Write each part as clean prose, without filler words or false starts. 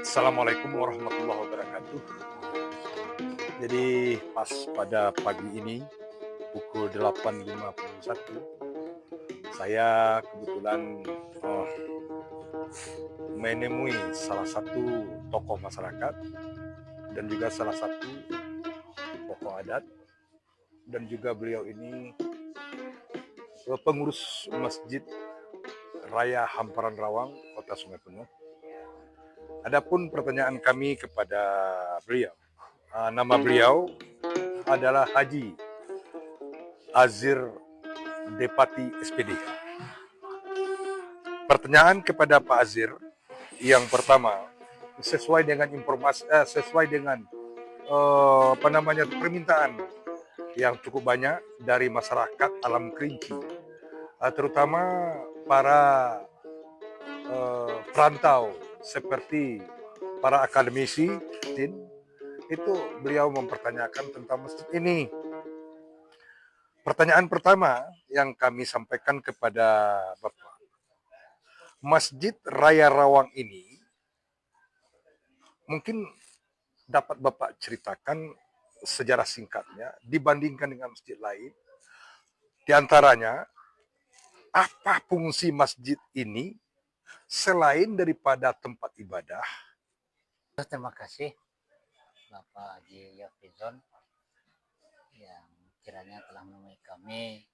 Assalamualaikum warahmatullahi wabarakatuh. Jadi pas pada pagi ini pukul 8.51 saya kebetulan menemui salah satu tokoh masyarakat dan juga salah satu tokoh adat, dan juga beliau ini pengurus Masjid Raya Hamparan Rawang, Kota Sungai Penuh. Adapun pertanyaan kami kepada beliau, nama beliau adalah Haji Azir Depati SPD. Pertanyaan kepada Pak Azir yang pertama, sesuai dengan informasi, sesuai dengan permintaan yang cukup banyak dari masyarakat Alam Kerinci, terutama para perantau seperti para akademisi, itu beliau mempertanyakan tentang masjid ini. Pertanyaan pertama yang kami sampaikan kepada Bapak, Masjid Raya Rawang ini mungkin dapat Bapak ceritakan sejarah singkatnya dibandingkan dengan masjid lain. Di antaranya, apa fungsi masjid ini selain daripada tempat ibadah? Terima kasih Bapak Haji Yafrizon yang kiranya telah menemui kami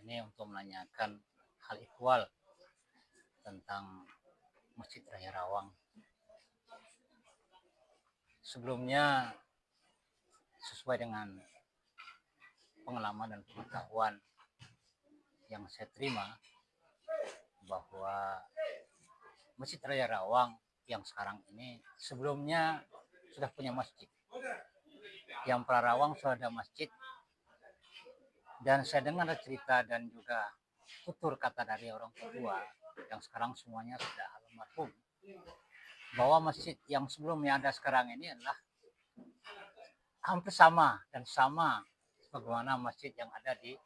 ini untuk menanyakan hal ihwal tentang Masjid Raya Rawang. Sebelumnya, sesuai dengan pengalaman dan pengetahuan yang saya terima, bahwa Masjid Raya Rawang yang sekarang ini sebelumnya sudah punya masjid. Yang Prarawang sudah ada masjid, dan saya dengar cerita dan juga tutur kata dari orang tua yang sekarang semuanya sudah almarhum, bahwa masjid yang sebelumnya ada sekarang ini adalah hampir sama sebagaimana masjid yang ada di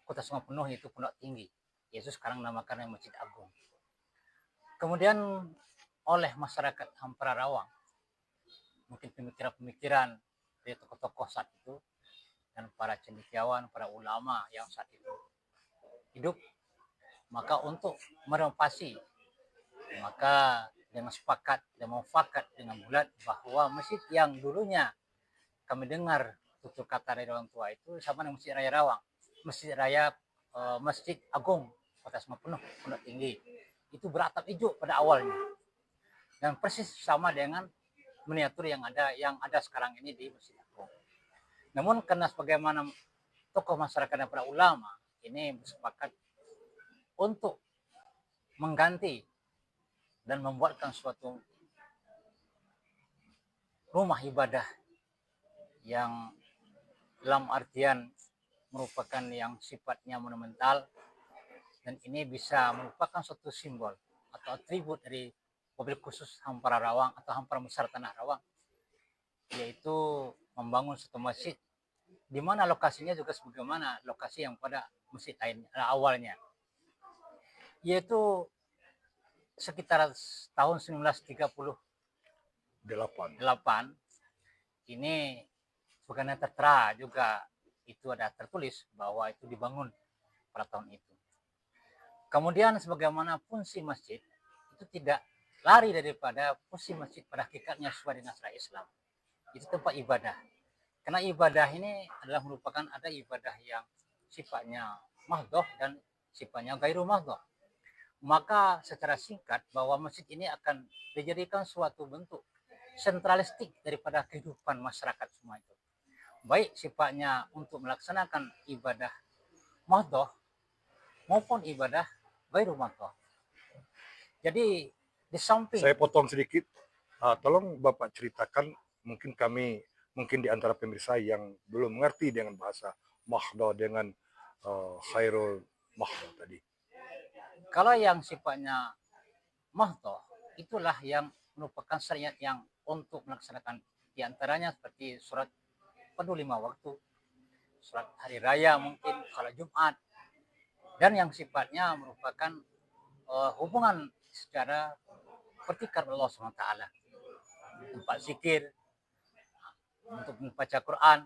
Kota Sungai Penuh, yaitu Pondok Tinggi, yaitu sekarang namakan Masjid Agung. Kemudian oleh masyarakat Hampara Rawang, mungkin pemikiran-pemikiran dari tokoh-tokoh saat itu dan para cendekiawan, para ulama yang saat itu hidup, maka untuk merenovasi, maka dengan sepakat dan mufakat dengan bulat bahwa masjid yang dulunya kami dengar tutur kata dari orang tua itu sama dengan Masjid Raya Rawang, Masjid Agung Kota Sungai Penuh, Pondok Tinggi, itu beratap hijau pada awalnya dan persis sama dengan miniatur yang ada sekarang ini di Masjid Agung. Namun karena sebagaimana tokoh masyarakat dan para ulama ini bersepakat untuk mengganti dan membuatkan suatu rumah ibadah yang dalam artian merupakan yang sifatnya monumental, dan ini bisa merupakan suatu simbol atau atribut dari mobil khusus Hampara Rawang atau Hampara Besar Tanah Rawang, yaitu membangun suatu masjid di mana lokasinya juga sebagaimana lokasi yang pada masjid lain awalnya, yaitu sekitar tahun 1938. Ini sebagaimana tertera juga itu ada tertulis bahwa itu dibangun pada tahun itu. Kemudian sebagaimana fungsi masjid itu tidak lari daripada fungsi masjid pada hakikatnya sesuai dengan syariat Islam. Itu tempat ibadah. Karena ibadah ini adalah merupakan ada ibadah yang sifatnya mahdhoh dan sifatnya gairu mahdhoh. Maka secara singkat bahwa masjid ini akan dijadikan suatu bentuk sentralistik daripada kehidupan masyarakat semua itu. Baik sifatnya untuk melaksanakan ibadah mahdhoh maupun ibadah gairu mahdhoh. Jadi di samping, saya potong sedikit, tolong Bapak ceritakan, mungkin di antara pemirsa yang belum mengerti dengan bahasa mahdhoh dengan khairul mahdhoh tadi. kalau yang sifatnya mahdhoh itulah yang merupakan syariat yang untuk melaksanakan diantaranya seperti sholat fardu 5 waktu, sholat hari raya mungkin, sholat Jumat, dan yang sifatnya merupakan hubungan secara bertikar Allah SWT. Tempat zikir, untuk membaca Quran.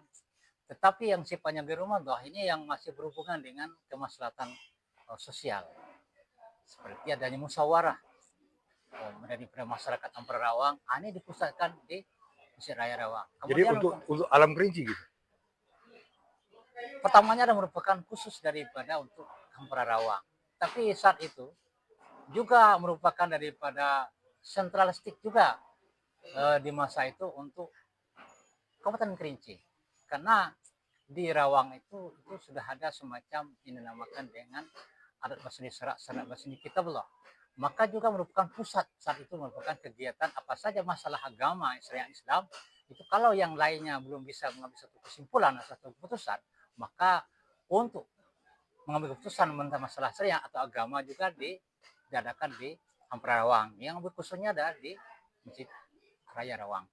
Tetapi yang sifatnya ghair madhah ini yang masih berhubungan dengan kemaslahatan sosial. Seperti adanya musyawarah dari masyarakat Ampera Rawang, ini dipusatkan di Masjid Raya Rawang. Jadi Kemudian untuk alam Kerinci gitu. pertamanya ada merupakan khusus daripada untuk Ampera Rawang. Tapi saat itu juga merupakan daripada sentralistik juga di masa itu untuk Kabupaten Kerinci. Karena di Rawang itu sudah ada semacam yang dinamakan dengan adat Basni Serak, Serak Basni Kitabullah. Maka juga merupakan pusat saat itu merupakan kegiatan apa saja masalah agama syariat Islam. Itu kalau yang lainnya belum bisa mengambil satu kesimpulan atau satu keputusan, maka untuk mengambil keputusan tentang masalah syariat atau agama juga diadakan di Ampera Rawang. Yang berkhususnya ada di Masjid Raya Rawang.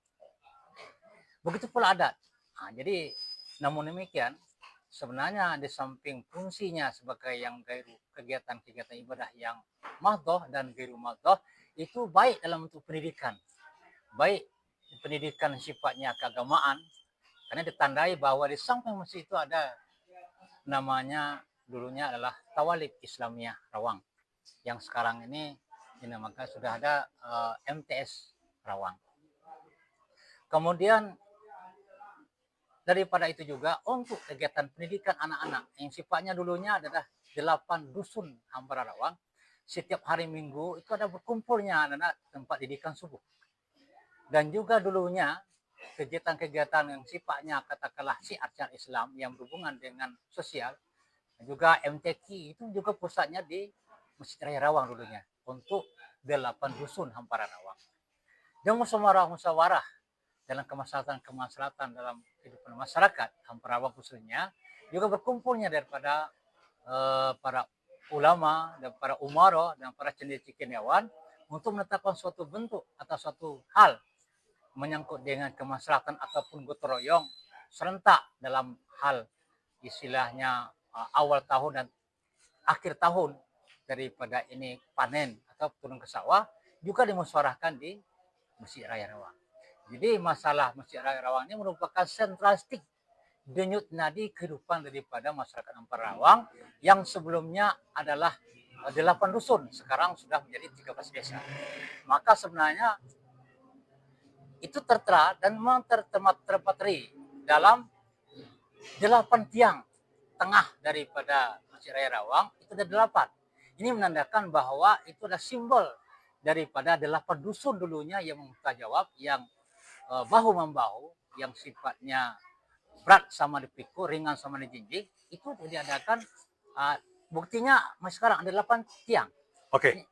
Begitu pula adat. Nah, jadi namun demikian sebenarnya di samping fungsinya sebagai yang kegiatan-kegiatan ibadah yang madhah dan gairu madhah itu baik dalam bentuk pendidikan. Baik pendidikan sifatnya keagamaan karena ditandai bahwa di samping masjid itu ada namanya dulunya adalah Tawalib Islamiyah Rawang yang sekarang ini dinamakan sudah ada MTS Rawang. Kemudian daripada itu juga untuk kegiatan pendidikan anak-anak yang sifatnya dulunya adalah 8 dusun Ampera Rawang. Setiap hari Minggu itu ada berkumpulnya anak-anak tempat didikan subuh. Dan juga dulunya kegiatan-kegiatan yang sifatnya katakanlah syiar Islam yang berhubungan dengan sosial. Dan juga MTQ itu juga pusatnya di Masjid Raya Rawang dulunya untuk 8 dusun Ampera Rawang. Dan musyawarah dalam kemaslahatan dalam kehidupan masyarakat Ampera Rawang khususnya juga berkumpulnya daripada para ulama dan para umara dan para cendekiawan untuk menetapkan suatu bentuk atau suatu hal menyangkut dengan kemaslahatan ataupun gotong royong serentak dalam hal istilahnya awal tahun dan akhir tahun daripada ini panen atau turun ke sawah juga dimusyawarahkan di Masjid Raya Rawang. Jadi masalah Masjid Raya Rawang ini merupakan sentralistik denyut nadi kehidupan daripada masyarakat Ampera Rawang yang sebelumnya adalah 8 dusun, sekarang sudah menjadi 13 desa. Maka sebenarnya itu tertera dan terpatri dalam 8 tiang tengah daripada Masjid Raya Rawang, itu ada 8. Ini menandakan bahwa itu adalah simbol daripada 8 dusun dulunya yang bertanggung yang bahu-membahu, yang sifatnya berat sama dipikul, ringan sama dijinjing, itu diadakan buktinya masih sekarang ada 8 tiang. Oke.